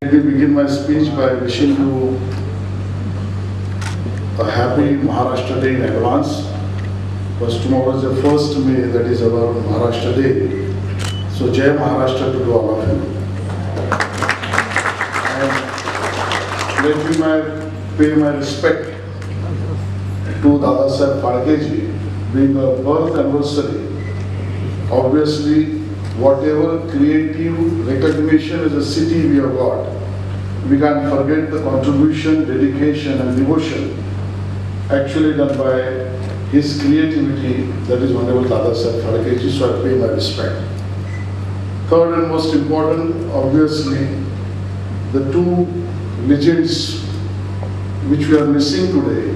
Let me begin my speech by wishing you a happy Maharashtra Day in advance, because tomorrow is the 1st May, that is our Maharashtra Day. So Jai Maharashtra to all of you. And let me pay my respect to Dada Saheb Phalke ji, being a birth anniversary. Obviously, whatever creative recognition as a city we have got, we can't forget the contribution, dedication and devotion actually done by his creativity, that is Honorable Dada Saheb Phalke ji, so I pay my respect. Third and most important, obviously, the two legends which we are missing today,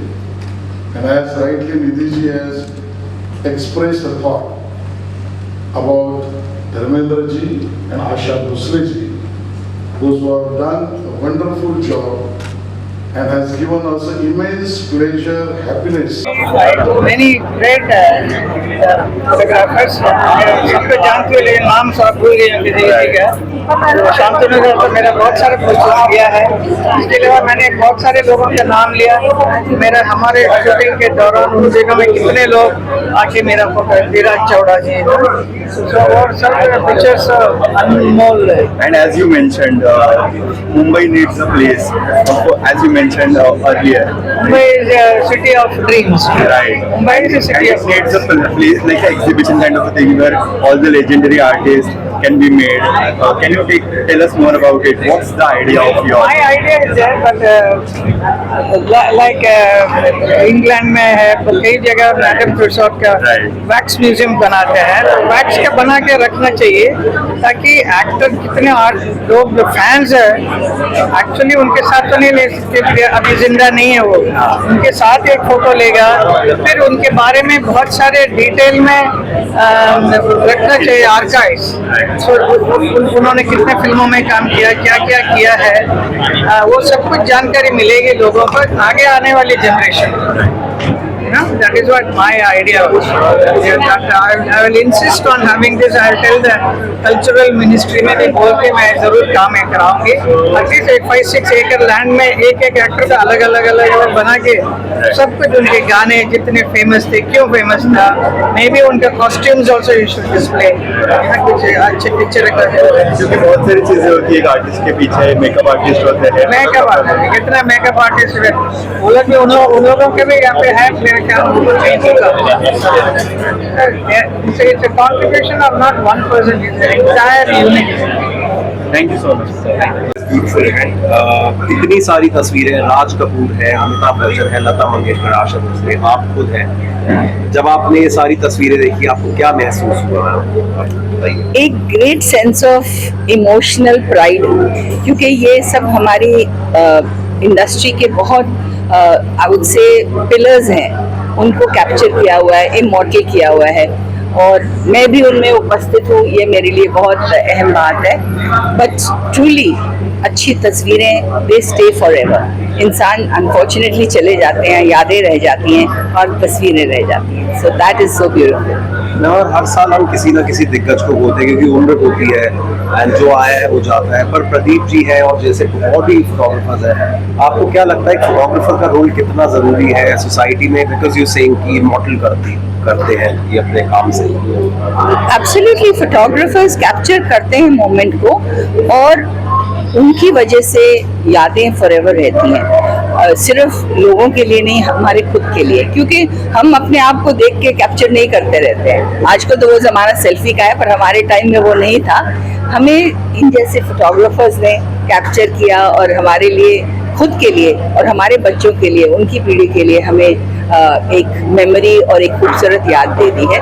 and as rightly Nidhi ji has expressed a thought about Dharmendra ji and Asha Bhosle ji, those who have done a wonderful job and has given us immense pleasure, happiness. Many great photographers, सबको जानते हो लेकिन नाम सब भूल गए हैं किसी का। शांतनु ने तो मेरा बहुत सारा प्रोत्साहन किया है। इसके अलावा मैंने बहुत सारे लोगों का नाम लिया। मेरा हमारे शूटिंग के दौरान उन जगह में कितने लोग आके मेरा फोटो, धीरज चौड़ा जी, और सब पिक्चर्स अनमोल है। And as you mentioned, Mumbai needs a place. As you mentioned earlier, Mumbai is a city of dreams. right? Mumbai is a city of And it needs a place like an exhibition kind of a thing where all the legendary artists can be made. Can you tell us more about it? What's the idea of yours? My idea is there, but like England में है, तो कई जगह Madame Tussauds का wax museum बनाते हैं, तो wax का बना के रखना चाहिए ताकि एक्टर कितने लोग जो फैंस हैं एक्चुअली उनके साथ तो नहीं ले सकते, अभी जिंदा नहीं है वो, उनके साथ एक फोटो लेगा, फिर उनके बारे में बहुत सारे डिटेल में रखना चाहिए आर्काइव्स। उन्होंने कितने फिल्मों में काम किया, क्या क्या किया है, वो सब कुछ जानकारी मिलेगी लोगों को आगे आने वाली generation. That is what my idea was. I will insist on having this. I will tell the cultural ministry में भी बोल के मैं जरूर काम कराऊंगी। At least 5-6 एकड़ लैंड में एक एक्टर का अलग अलग बना के सब कुछ, उनके गाने जितने फेमस थे, क्यों फेमस था, मे बी उनका costumes also you should display, कुछ अच्छे पिक्चर का। क्योंकि बहुत सारी चीजें होती है, एक आर्टिस्ट के पीछे मेकअप आर्टिस्ट होते हैं, मेकअप आर्टिस्ट, कितना मेकअप आर्टिस्ट है, वो लोग भी उन लोगों के भी यहाँ पे है। It's a contribution of not one person, it's an entire unit. Thank you so much. इतनी सारी तस्वीरें, राज कपूर है, अमिताभ बच्चन है, लता मंगेशकर, आशा भोसले, आप खुद हैं। जब आपने ये सारी तस्वीरें देखी, आपको क्या महसूस हुआ? एक great sense of emotional pride, क्योंकि ये सब हमारी इंडस्ट्री के बहुत आई वुड से पिलर्स हैं, उनको कैप्चर किया हुआ है, इमॉर्टल किया हुआ है, और मैं भी उनमें उपस्थित हूँ, ये मेरे लिए बहुत अहम बात है। बट ट्रूली अच्छी तस्वीरें दे स्टे फॉर एवर। इंसान अनफॉर्चुनेटली चले जाते हैं, यादें रह जाती हैं और तस्वीरें रह जाती हैं। So that is so beautiful. और हर साल हम किसी ना किसी दिग्गज को बोलते हैं क्योंकि उम्र होती है एंड जो आया है वो जाता है, पर प्रदीप जी है और जैसे और भी फोटोग्राफर्स हैं, आपको क्या लगता है फोटोग्राफर का रोल कितना ज़रूरी है सोसाइटी में? बिकॉज यू सेइंग कि इमॉर्टल करते हैं ये अपने काम से। एब्सोल्युटली, फोटोग्राफर्स कैप्चर करते हैं मोमेंट को और उनकी वजह से यादें फॉरएवर रहती हैं, सिर्फ लोगों के लिए नहीं, हमारे खुद के लिए, क्योंकि हम अपने आप को देख के कैप्चर नहीं करते रहते हैं। आजकल तो वो ज़माना सेल्फी का है, पर हमारे टाइम में वो नहीं था। हमें इन जैसे फोटोग्राफर्स ने कैप्चर किया और हमारे लिए, खुद के लिए और हमारे बच्चों के लिए, उनकी पीढ़ी के लिए हमें एक मेमोरी और एक खूबसूरत याद दे दी है।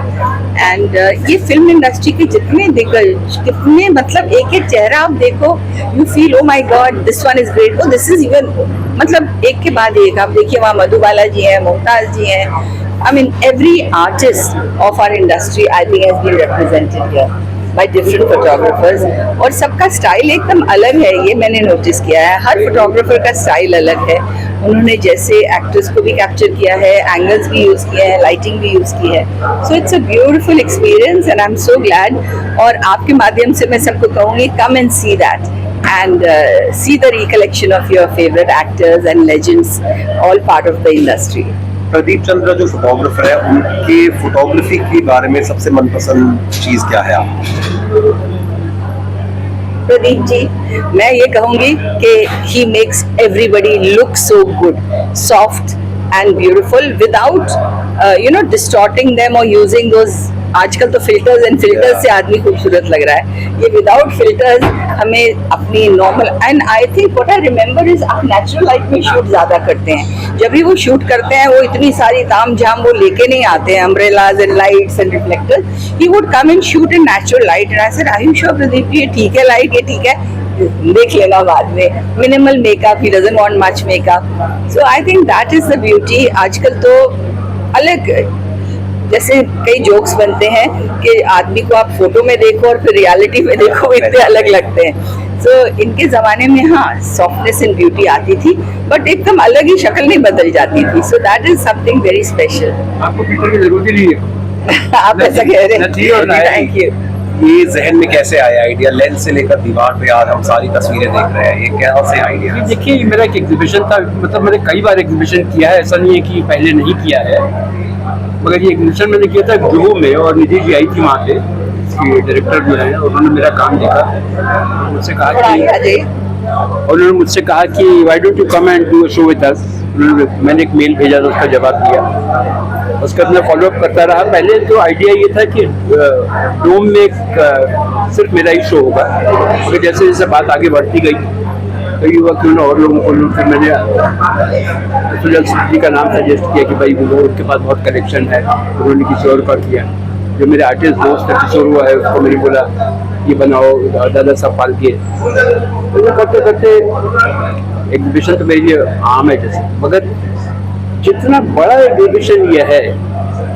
एंड ये फिल्म इंडस्ट्री के जितने दिग्गज, कितने मतलब एक एक चेहरा आप देखो, you feel oh my God this one is great, oh this is even, मतलब एक के बाद एक। आप देखिए वहाँ मधुबाला जी हैं, मुमताज जी हैं, I mean every artist of our industry I think has been represented here by different photographers, और सबका स्टाइल एकदम अलग है, ये मैंने नोटिस किया है। हर फोटोग्राफर का स्टाइल अलग है। उन्होंने जैसे एक्टर्स को भी कैप्चर किया है, एंगल्स भी यूज़ किए हैं, लाइटिंग भी यूज़ की है। So it's a beautiful experience and I am so glad. और आपके माध्यम से मैं सबको कहूँगी, come and see that and see the recollection of your favorite actors and legends, all part of the industry. Pradeep Chandra जो फोटोग्राफर है, उनके फोटोग्राफी के बारे में सबसे मनपसंद चीज क्या है आप? प्रदीप जी, मैं ये कहूँगी कि he makes everybody look so good, soft and beautiful without distorting them or using those. आजकल तो फिल्टर्स एंड फिल्टर्स से आदमी खूबसूरत लग रहा है, ये विदाउट फिल्टर्स हमें अपनी normal. And I think what I remember is आप नेचुरल लाइट में शूट ज्यादा करते हैं. जब भी वो शूट करते हैं वो इतनी सारी ताम झाम वो लेके नहीं आते हैं, umbrellas and lights and reflectors. He would come and shoot in natural light and I said are you sure Pradeep, ये ठीक है लाइट, ये ठीक है, देख लेना बाद में. Minimal makeup, he doesn't want much makeup. So I think that is the beauty. आजकल तो अलग, जैसे कई जोक्स बनते हैं कि आदमी को आप फोटो में देखो और फिर रियलिटी में देखो, इतने अलग लगते हैं. सो इनके ज़माने में हाँ सॉफ्टनेस एंड ब्यूटी आती थी, बट एकदम अलग ही शक्ल नहीं बदल जाती थी. So that is something very special. आपको फिल्टर की जरूरत ही नहीं है. आप ऐसा कह रहे हैं, थैंक यू. ये जहन में कैसे आया आइडिया? लेंस से लेकर दीवार पे आज हम सारी तस्वीरें देख रहे हैं, ये क्या से आइडिया? ये देखिए, ये मेरा एक एग्जीबिशन था, मतलब मैंने कई बार एग्जीबिशन किया है, ऐसा नहीं है कि पहले नहीं किया है, मगर ये एग्जीबिशन मैंने किया था जुहू में, और निधि जी आई थी वहाँ पे, इसकी डायरेक्टर जो है, उन्होंने मेरा काम देखा, मुझसे कहा कि why don't you come and do a show with us. मैंने एक मेल भेजा था, उसका जवाब दिया, उसके बाद मैं फॉलोअप करता रहा. पहले तो आइडिया ये था कि डोम में सिर्फ मेरा ही शो होगा, फिर जैसे जैसे बात आगे बढ़ती गई तो ये हुआ क्यों ना और लोगों को लूँ. फिर मैंने सुजल सिद्धि का नाम सजेस्ट किया कि भाई वो उनके पास बहुत कलेक्शन है, उन्होंने किसी और का किया. जो मेरे आर्टिस्ट दोस्त है किशोर हुआ है, उसको मैंने बोला ये बनाओ दादा साहब पाल के. तो ये करते करते एग्जीबिशन तो मेरे लिए आम है जैसे, मगर जितना बड़ा एग्जीबिशन ये है,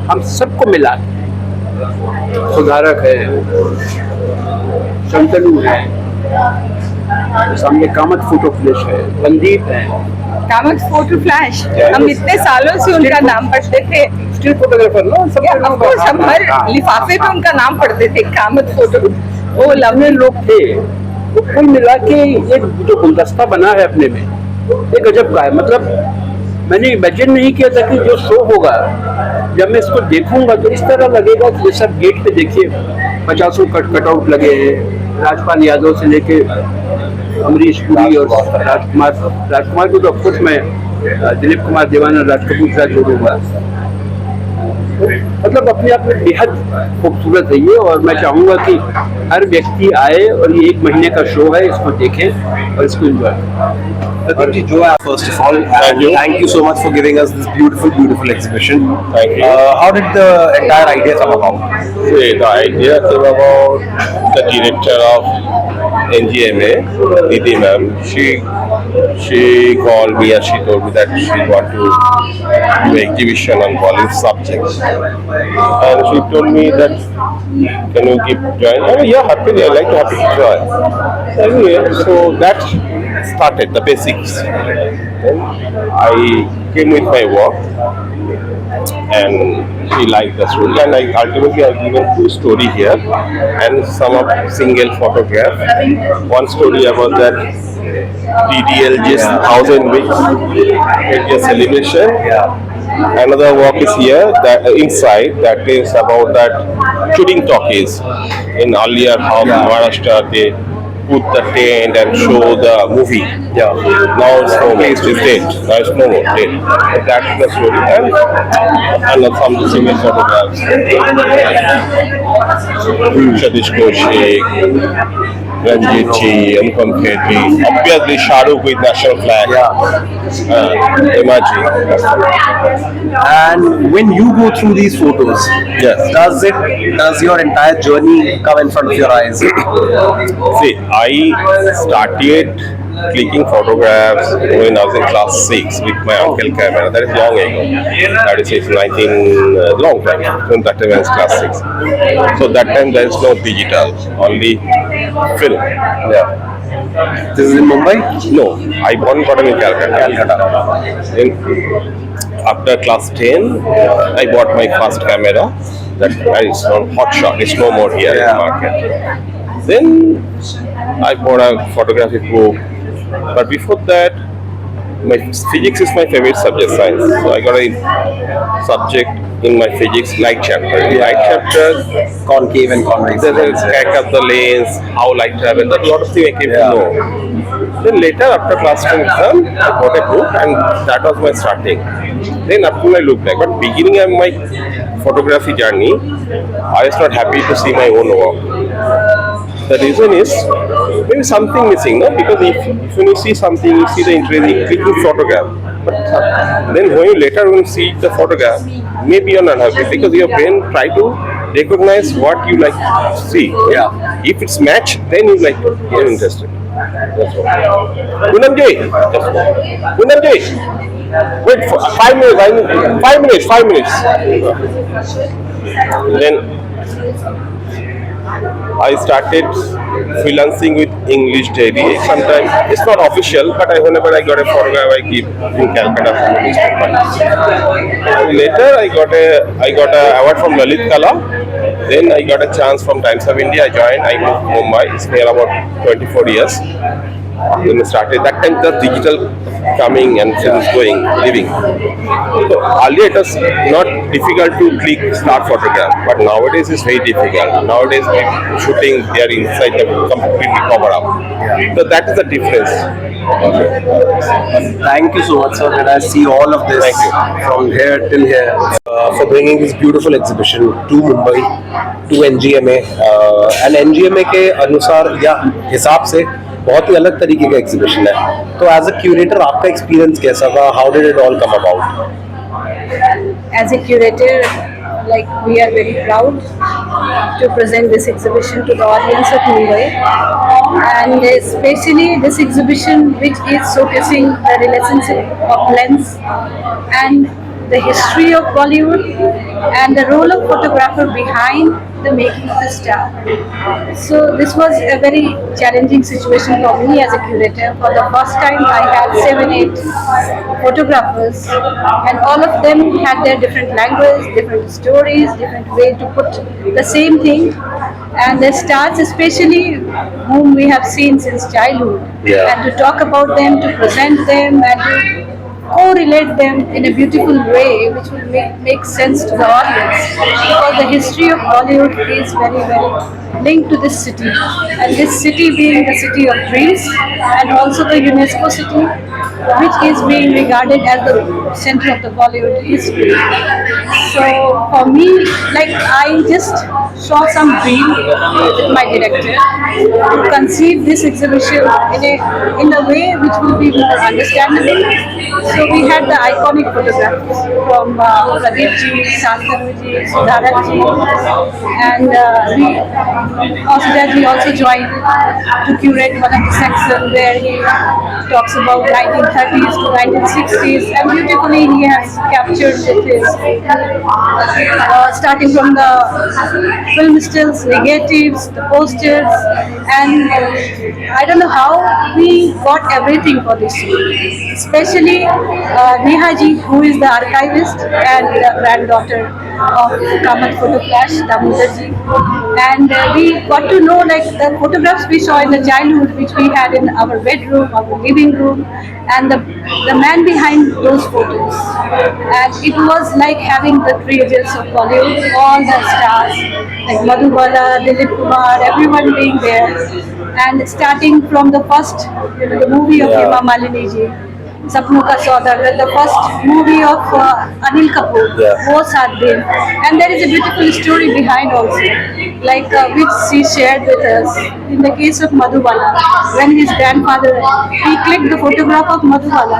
हम सबको मिला, सुधारक है, शंतनु है, सामने कामत फोटो फ्लैश है, रणदीप है. कामत फोटो फ्लैश, हम इतने सालों से उनका नाम पढ़ते थे. स्ट्रीट फोटोग्राफर नो, सब हर लिफाफे पे उनका नाम पढ़ते थे, कामत फोटो. वो लंबे लोग थे. वो कुल मिला के ये जो गुलदस्ता बना है अपने में, ये गजब का है. मतलब मैंने इमेजिन नहीं किया था कि जो शो होगा, जब मैं इसको देखूंगा तो इस तरह लगेगा कि जैसे आप गेट पे देखिए 50 कटआउट लगे हैं, राजपाल यादव से लेके अमरीश पुरी और राजकुमार को तो ऑफकोर्स मैं दिलीप कुमार देवाना, राज कपूर के साथ जोड़ूंगा. मतलब अपने आप में बेहद खूबसूरत है ये, और मैं चाहूँगा कि हर व्यक्ति आए और ये 1 महीने का शो है, इसको देखें और इसको एंजॉय करें. Pradeep ji, Joe, first of all, thank you so much for giving us this beautiful exhibition. Thank you. How did the entire idea come about? See, the idea came about the director of NGMA, Nidhi ma'am. She called me and she told me that she want to do exhibition on Bollywood subjects, and she told me that can you keep join? Oh, yeah, happily. I like to join. Anyway, so that started the basics. Then I came with my work, and she liked the story, and ultimately I given 2 story here and some of single photograph. One story about that DDLG's 1000 weeks celebration. Another work is here that inside, that is about that shooting talkies. In earlier how Maharashtra they put the tent and show the movie. Yeah. Now it's no more. It's dead. Now it's no more. Dead. But that's the story. And some single photographs. Satish Kaushik, Ranjit Ji, Anupam Khetri. Obviously Shahrukh with national flag. Imaji. And when you go through these photos, Yes. does your entire journey come in front of your eyes? See, I started clicking photographs when I was in class 6 with my uncle camera. That is long ago. That is long time. From that time I was class 6. So that time there is no digital, only film. Yeah. This is in Mumbai? No, I born got in Calcutta. Then after class 10, I bought my first camera. That is on Hot Shot. It's no more here in the market. Then I bought a photography book. But before that, my physics is my favorite subject, science. So I got a subject in my physics light chapter. In light chapter, Concave and convex. there's a crack up the lanes, how light travel. There's a lot of things I came to know. Then later, after class 10 exam, I bought a book, and that was my starting. Then after I look back, but beginning of my photography journey, I was not happy to see my own work. The reason is maybe something missing, no? Because if when you see something, you see the interest, you click to photograph. But then when you later when you see the photograph, maybe you're not happy because your brain try to recognize what you like to see. Yeah. If it's match, then you like you're interested. That's all. Poonamji, just Poonamji, wait for 5 minutes. 5 minutes. Then I started freelancing with English Daily. Sometimes it's not official, but whenever I got a photograph, I keep in Calcutta for newspaper. Later, I got a award from Lalit Kala. Then I got a chance from Times of India. I joined. I moved to Mumbai. It's been about 24 years. Then I started. That time the digital coming and things going, living. So earlier it was not difficult to click start photograph, but nowadays it's very difficult. Nowadays shooting they are inside the completely cover up. So that is the difference. Thank you so much, sir. And I see all of this Thank you. from here till here for bringing this beautiful exhibition to Mumbai, to NGMA. And NGMA के अनुसार या हिसाब से बहुत ही अलग तरीके का exhibition है. तो एज अ क्यूरेटर आपका एक्सपीरियंस कैसा था? How did it all come about? As a curator, like we are very proud to present this exhibition to the audience of Mumbai, and especially this exhibition which is showcasing the relationship of lens and the history of Bollywood and the role of photographer behind the making of the star. So this was a very challenging situation for me as a curator. For the first time I had 7-8 photographers, and all of them had their different language, different stories, different way to put the same thing. And the stars especially whom we have seen since childhood, and to talk about them, to present them and to correlate them in a beautiful way which will make sense to the audience, because the history of Bollywood is very, very linked to this city, and this city being the city of dreams and also the UNESCO city which is being regarded as the center of the Bollywood history. So for me, like I just saw some dream with my director to conceive this exhibition in a way which will be more understandable. So we had the iconic photographs from Pradeep ji, Shantanu ji, Sudharan ji, and Asida ji also joined to curate one of the sections where he talks about 1930s to 1960s, and beautifully he has captured with his starting from the film stills, negatives, the posters, and I don't know how we got everything for this shoot. Especially Neha ji, who is the archivist and the granddaughter of Kamat Photo Flash, Damodar ji, and we got to know like the photographs we saw in the childhood, which we had in our bedroom, our living room, and the man behind those photos. And it was like having the creators of Bollywood, all the stars like Madhubala, Dilip Kumar, everyone being there, and starting from the first, the movie of Hema Malini ji, Sapno Ka Saudar, the first movie of Anil Kapoor, wo saath din. And there is a beautiful story behind also, like which she shared with us. In the case of Madhubala, when his grandfather, he clicked the photograph of Madhubala,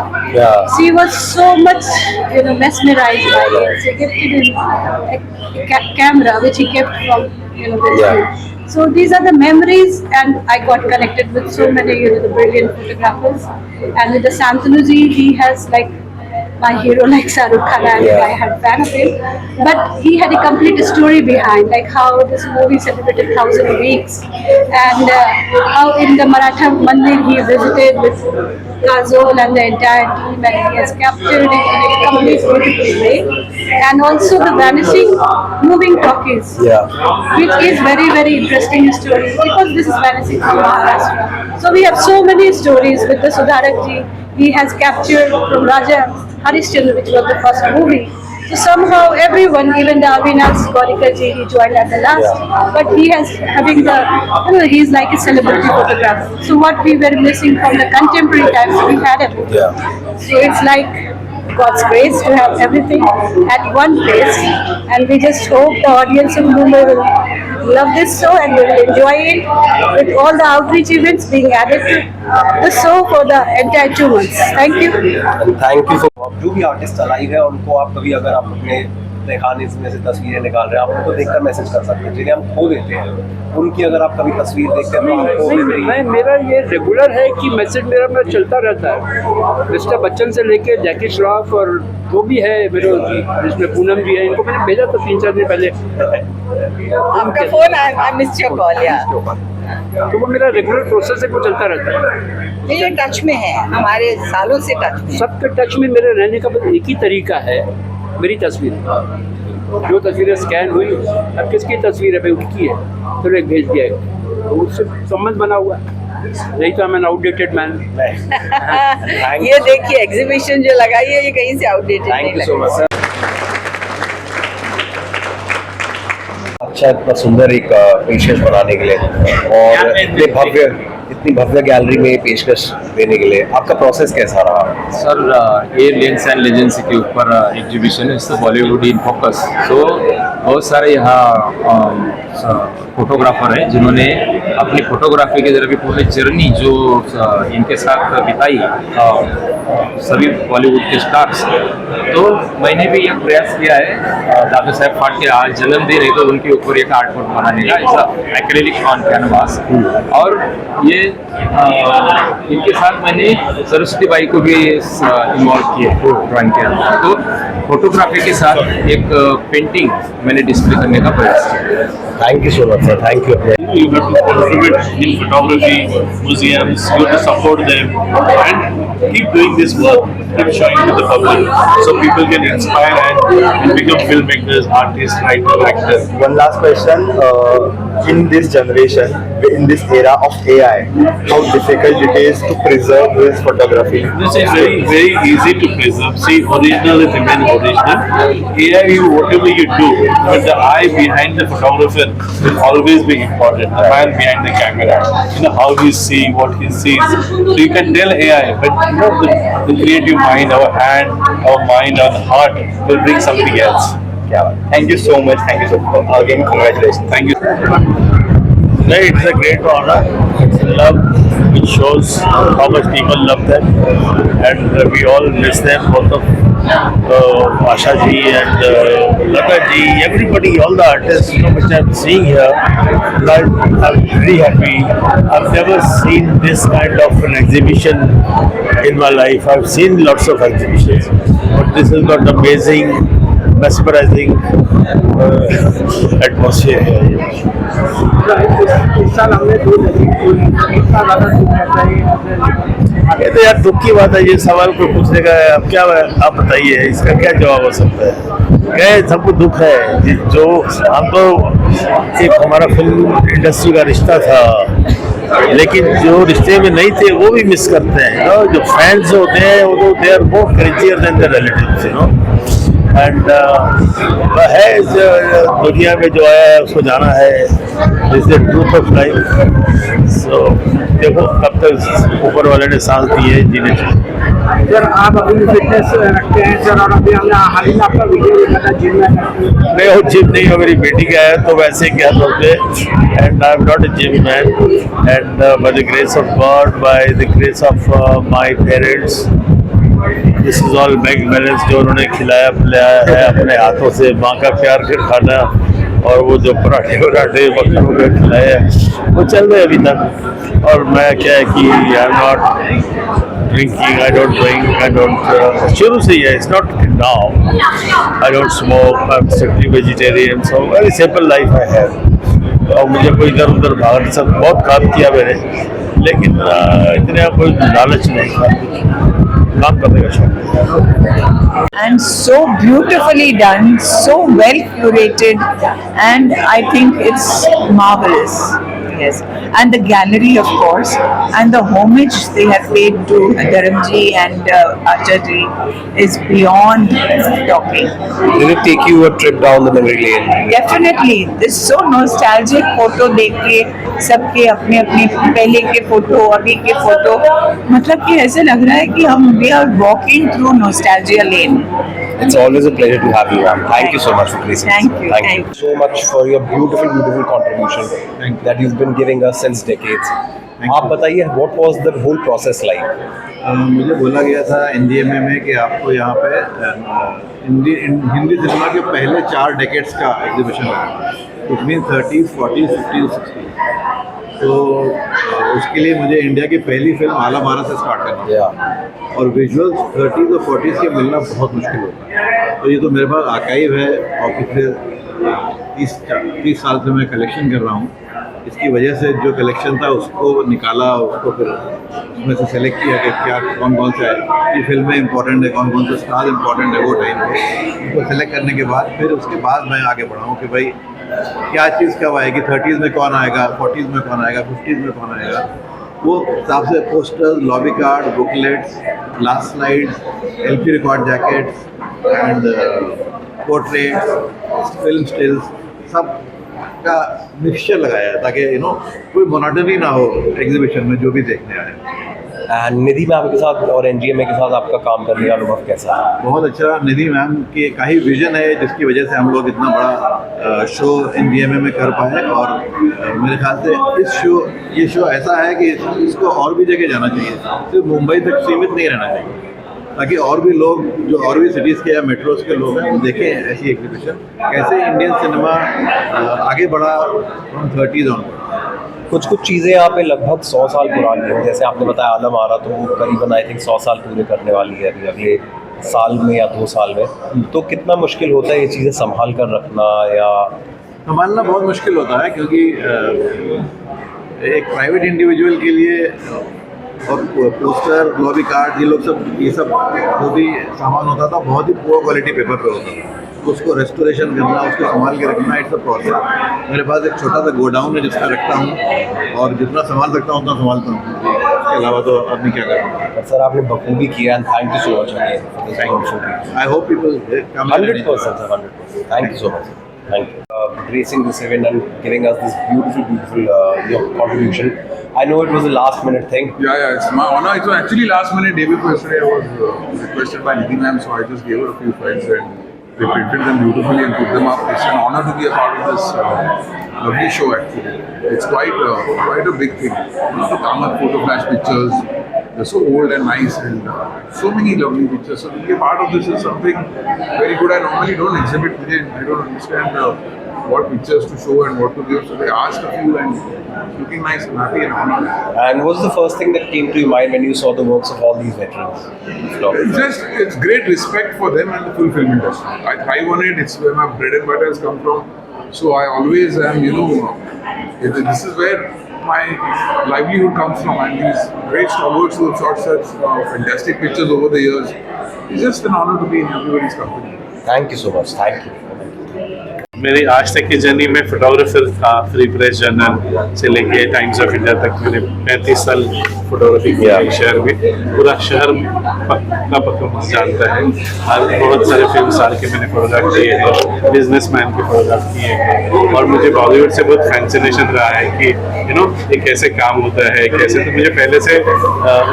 she was so much, mesmerized by it. She gifted him a camera which he kept from, the film. So these are the memories, and I got connected with so many, the brilliant photographers. And with the Shantanu ji, he has like my hero like Shahrukh Khan. I'm a diehard fan of him. But he had a complete story behind, like how this movie celebrated 1,000 weeks, and how in the Maratha Mandir he visited with Kajol and the entire team, and he has captured it in a complete beautiful way. And also the vanishing moving talkies, which is very, very interesting story, because this is vanishing from Maharashtra. So we have so many stories with the Sudharak ji. He has captured from Raja Harishchandra, which was the first movie. So somehow everyone, even the Avinash Gorikar ji, he joined at the last, but he has having the, he's like a celebrity photographer. So what we were missing from the contemporary times, we had everything. So it's like God's grace to have everything at one place, and we just hope the audience in Mumbai will love this show and they will enjoy it, with all the outreach events being added to the show for the entire 2 months. Thank you. Thank you so much. जो भी artist alive है उनको आप कभी अगर आप अपने तहखाने में से तस्वीरें निकाल रहे हैं, आप उनको देखकर मैसेज कर सकते हैं, जिन्हें हम खो देते हैं। उनकी अगर आप कभी तस्वीर देखते हैं तो आपको मैं मेरा ये रेगुलर है कि मैसेज मेरा चलता रहता है। मिस्टर बच्चन से लेके जैकी श्रॉफ और जो भी है मेरे, जिसमें पूनम जी है, इनको मैंने भेजा था 3-4 दिन पहले। आपका phone I missed your call या तो वो मेरा रेगुलर प्रोसेस है, वो चलता रहता है। ये टच में है, हमारे सालों से टच में। सबके टच में मेरे रहने का बस एक ही तरीका है, मेरी तस्वीर। जो तस्वीरें स्कैन हुई, अब किसकी तस्वीर है भाई, उनकी है, तो एक भेज दिया है, तो उससे संबंध बना हुआ है। नहीं तो मैं आउटडेटेड मैन। ये देखिए एग्जीबिशन जो लगाई है, ये कहीं से आउटडेटेड नहीं लगा। अच्छा इतना सुंदर एक पेशकश बनाने के लिए और इतनी भव्य गैलरी में पेशकश देने के लिए आपका प्रोसेस कैसा रहा? सर ये लेंस एंड लेजेंसी के ऊपर एग्जीबिशन है, बॉलीवुड इन फोकस। तो बहुत सारे यहाँ फोटोग्राफर हैं जिन्होंने अपनी फोटोग्राफी के जरिए पूरी जर्नी जो इनके साथ बिताई, सभी बॉलीवुड के स्टार्स। तो मैंने भी यह प्रयास किया है दादा साहब फाल्के आज जन्मदिन है तो उनके ऊपर एक आर्टवर्क बनाने का, ऐसा एक्रेलिक ऑन कैनवास। और ये इनके साथ मैंने सरस्वती बाई को भी इन्वॉल्व किया ड्राइंग के अंदर। तो फोटोग्राफी के साथ एक पेंटिंग मैंने डिस्प्ले करने का प्रयास किया। Thank you so much sir, thank you. You have to contribute in photography, museums, you have to support them and keep doing this work, keep showing to the public so people can inspire and become filmmakers, artists, writers, actors. One last question. In this generation, in this era of AI, how difficult it is to preserve this photography? This is very, very easy to preserve. See, original is remain original. AI, whatever you do, but the eye behind the photographer will always be important. The man behind the camera, how he see, what he sees. So you can tell AI, but the creative mind, our hand, our mind, our heart will bring something else. Yeah. Thank you so much. Thank you so much. Again, congratulations. Thank you. It's a great honor. It's love which shows how much people love them, and we all miss them. Both of Asha ji and Lata ji, everybody, all the artists which I'm seeing here, I'm very happy. I've never seen this kind of an exhibition in my life. I've seen lots of exhibitions, but this has got amazing, mesmerizing atmosphere here. इस साल हमने 2 इतना ज़्यादा ये तो यार दुख की बात है, ये सवाल को पूछने का। अब क्या आप बताइए, इसका क्या जवाब हो सकता है? क्या सबको दुख है जो हम तो एक हमारा फिल्म इंडस्ट्री का रिश्ता था, लेकिन जो रिश्ते में नहीं थे वो भी मिस करते हैं। जो फैंस होते हैं वो तो they are more crazier than the relatives, and है दुनिया में जो आया है उसको जाना है। This is the truth of life. So देखो कब तक ऊपर वाले ने सांस दी है जीने चाहिए। सर आप अपनी फिटनेस रखते हैं सर, और अभी हमने हाल ही में आपका वीडियो देखा था जिम में। नहीं वो जिम नहीं है, मेरी बेटी का है, तो वैसे क्या बोलते, and I am not a gym man, and by the grace of God, by the grace of my parents, this is all bank balance जो उन्होंने खिलाया पिलाया है अपने हाथों से, माँ का प्यार के खाना और वो जो पराठे मक्खन वगैरह खिलाए हैं वो चल रहे अभी तक। और मैं क्या है कि I am not drinking, I don't drink, I don't. शुरू से ही है. It's not now. I don't smoke. I'm strictly vegetarian. So very simple life I have. और मुझे कोई इधर उधर भागने सब बहुत काम किया मैंने, लेकिन इतने कोई लालच नहीं. काम करने का शौक. And so beautifully done, so well curated, and I think it's marvelous. Yes, and the gallery, of course, and the homage they have paid to Dharamji and Achaji is beyond talking. Did it take you a trip down the memory lane? Definitely, this so nostalgic photo देख के सबके अपने अपने पहले के photo अभी के photo, मतलब कि ऐसे लग रहा है कि हम we are walking through nostalgia lane. It's always a pleasure to have you, ma'am. Thank you so much for gracing us. Thank you. Thank you so much for your beautiful contribution that you've been giving us since decades. आप बताइए, what was the whole process like? मुझे बोला गया था NDMA में कि आपको यहाँ पे हिंदी सिनेमा के पहले 4 डेकेड्स का एग्जीबिशन है, it mean 30s, 40s, 50s, 60s. तो उसके लिए मुझे इंडिया की पहली फिल्म आला मारा से स्टार्ट करना था, और विजुअल्स 30s और 40s के मिलना बहुत मुश्किल होता है. तो ये तो मेरे पास आर्काइव है, और पिछले 30 साल से मैं कलेक्शन कर रहा हूँ. इसकी वजह से जो कलेक्शन था उसको निकाला, उसको फिर उसमें से सेलेक्ट किया कि क्या कौन कौन सा है ये फिल्में इंपॉर्टेंट है, कौन कौन से स्टार इंपॉर्टेंट है वो टाइम पे. उसको सेलेक्ट करने के बाद फिर उसके बाद मैं आगे बढ़ा हूँ कि भाई क्या चीज़ कब आएगी, 30s में कौन आएगा, 40s में कौन आएगा, 50s में कौन आएगा. वो हिसाब से posters, lobby card, booklets, last slides, LP record jackets and portraits, film stills, सब का मिक्सचर लगाया ताकि कोई मोनोटनी ना हो एग्जीबिशन में जो भी देखने आए. And निधि मैम के साथ और NGMA के साथ आपका काम करने का अनुभव कैसा है? बहुत अच्छा. निधि मैम के का ही विजन है जिसकी वजह से हम लोग इतना बड़ा शो NGMA में कर पाए, और मेरे ख्याल से ये शो ऐसा है कि इसको और भी जगह जाना चाहिए, सिर्फ मुंबई तक सीमित नहीं रहना चाहिए, ताकि और भी लोग जो और भी सिटीज़ के या मेट्रोज़ के लोग हैं वो देखें ऐसी एग्जीबिशन, कैसे इंडियन सिनेमा आगे बढ़ा फ्रॉम 30s ऑन. कुछ चीज़ें यहाँ पे लगभग 100 साल पुरानी हैं, जैसे आपने बताया आलम आरा, तो वो करीबन आई थिंक 100 साल पूरे करने वाली है अभी अगले साल में या 2 साल में. तो कितना मुश्किल होता है ये चीज़ें संभाल कर रखना, या संभालना बहुत मुश्किल होता है, क्योंकि एक प्राइवेट इंडिविजुअल के लिए और पोस्टर, लॉबी कार्ड, ये सब जो भी सामान होता था बहुत ही पुअर क्वालिटी पेपर पे होता था. उसको रेस्टोरेशन करना, उसको संभाल के रखना, इट्स अ प्रोसेस. मेरे पास एक छोटा सा गोडाउन है जिसका रखता हूँ, और जितना संभाल सकता हूँ उतना संभालता हूँ. इसके अलावा तो आदमी क्या करेगा. सर आपने बखूबी किया, and thank you so much again. I hope people 100% sir, 100%. Thank you so much. Thank you. Gracing this event and giving us this beautiful your contribution. I know it was a last minute thing. Yeah, it's my honor. It was actually last minute. Day before yesterday, I was requested by Nidhi ma'am, so I just gave her a few files and they printed them beautifully and put them up. It's an honor to be a part of this lovely show. Actually, it's quite a big thing. The Kamat photo flash pictures. They're so old and nice, and so many lovely pictures. So to be a part of this is something very good. I normally don't exhibit within. I don't understand what pictures to show and what to give. So they asked a few, and looking nice and happy and honored. And what's the first thing that came to your mind when you saw the works of all these veterans? It's great respect for them and the full film industry. I thrive on it. It's where my bread and butter has come from. So I always am, this is where my livelihood comes from, and these great stalwarts who have shot such fantastic pictures over the years. It's just an honor to be in everybody's company. Thank you so much. Thank you. मेरी आज तक की journey में photographer था. Free press journal से लेके times of India तक मैंने 35 साल फोटोग्राफी किया है शहर में. पूरा शहर पक्का मुझे जानता है. और बहुत सारे फिल्म स्टार के मैंने फोटोग्राफ किए हैं, बिजनेसमैन के फोटोग्राफ किए हैं, और मुझे बॉलीवुड से बहुत फैसिनेशन रहा है कि ये कैसे काम होता है, कैसे. तो मुझे पहले से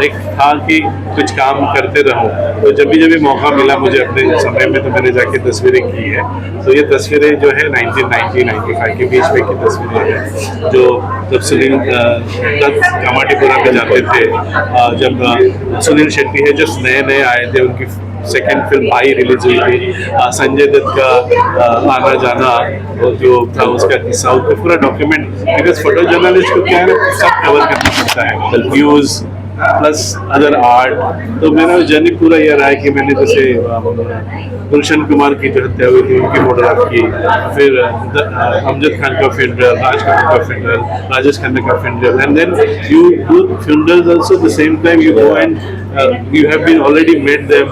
एक था कि कुछ काम करते रहो. तो जब भी मौका मिला मुझे अपने समय में, तो मैंने जाके तस्वीरें की है. तो ये तस्वीरें जो है 1990-95 के बीच में की तस्वीरें हैं, जो जब सुनील दत्त कामाटीपुरा में जाते थे, जब सुनील शेट्टी है जो नए आए थे, उनकी सेकेंड फिल्म भाई रिलीज हुई थी. संजय दत्त का आना जाना जो था उसका किस्सा, उसको पूरा डॉक्यूमेंट, बिकॉज फोटो जर्नलिस्ट को क्या है सब कवर करना पड़ता है. News, plus other art. तो मेरा जर्नी पूरा ये रहा है कि मैंने जैसे गुलशन कुमार की जो हत्या हुई थी उनकी फोटोग्राफ की, फिर अमजद खान का फ्यूनरल, राज कपूर का फ्यूनरल, राजेश खन्ना का funeral, and then you do funerals also the same time you go and you have been already met them,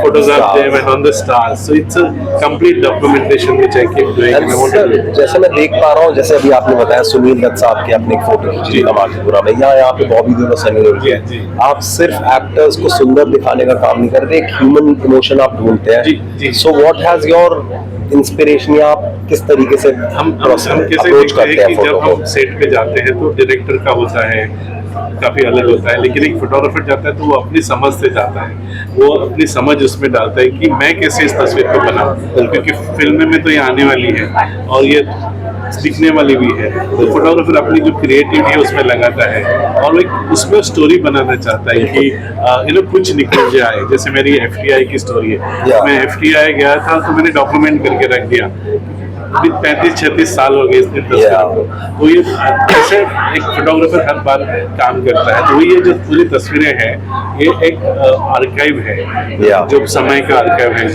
photographed them and on the stars, so it's a complete documentation which I keep doing and I want to do. जैसे मैं देख पा रहा हूँ, जैसे अभी आपने बताया सुनील दत्त साहब की आपने एक फोटो खींची कमालपुरा में, यहाँ पे बॉबी देओल और सनी देओल की। आप सिर्फ एक्टर्स को सुंदर दिखाने का काम नहीं करते, एक ह्यूमन इमोशन आप ढूंढते हैं। So what has your inspiration, या आप किस तरीके से हम कैसे देखते हैं कि जब हम सेट पे जाते हैं तो डायरेक्टर का होता है काफी अलग होता है, लेकिन एक फोटोग्राफर जाता है तो वो अपनी समझ से जाता है, वो अपनी समझ उसमें डालता है कि मैं कैसे इस तस्वीर को बनाऊं, क्योंकि फिल्म में तो ये आने वाली है और ये दिखने वाली भी है। तो फोटोग्राफर अपनी जो क्रिएटिविटी है उसमें लगाता है और एक उसमें स्टोरी बनाना चाहता है कि कुछ निकल जाए। जैसे मेरी FTI की स्टोरी है, मैं FTI गया था तो मैंने डॉक्यूमेंट करके रख दिया, 35-36 साल हो गए इस तस्वीर को। तो ये ऐसे एक फोटोग्राफर हर बार काम करता है। तो ये जो पूरी तस्वीरें हैं ये एक आर्काइव है, जो समय का आर्काइव है,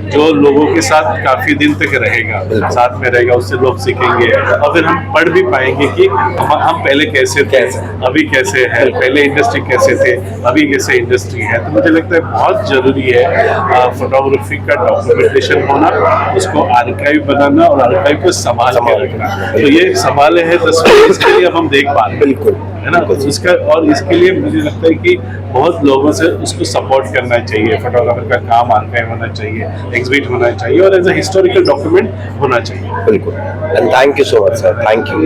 जो लोगों के साथ काफी दिन तक रहेगा, साथ में रहेगा, उससे लोग सीखेंगे और फिर हम पढ़ भी पाएंगे कि हम पहले कैसे थे, अभी कैसे है, पहले इंडस्ट्री कैसे थे, अभी कैसे इंडस्ट्री है। तो मुझे लगता है बहुत जरूरी है फोटोग्राफी का डॉक्यूमेंटेशन होना, उसको आर्काइव बनाना और आर्काइव को संभाल के रखना। तो ये संभाले है तस्वीर, इसके लिए अब हम देख पा रहे हैं, बिल्कुल है ना। उसका और इसके लिए मुझे लगता है कि बहुत लोगों से उसको सपोर्ट करना चाहिए। फोटोग्राफर का काम आर्काइव होना चाहिए, एग्जिबिट होना चाहिए और एज अ हिस्टोरिकल डॉक्यूमेंट होना चाहिए। बिल्कुल, and thank you so much sir, thank you.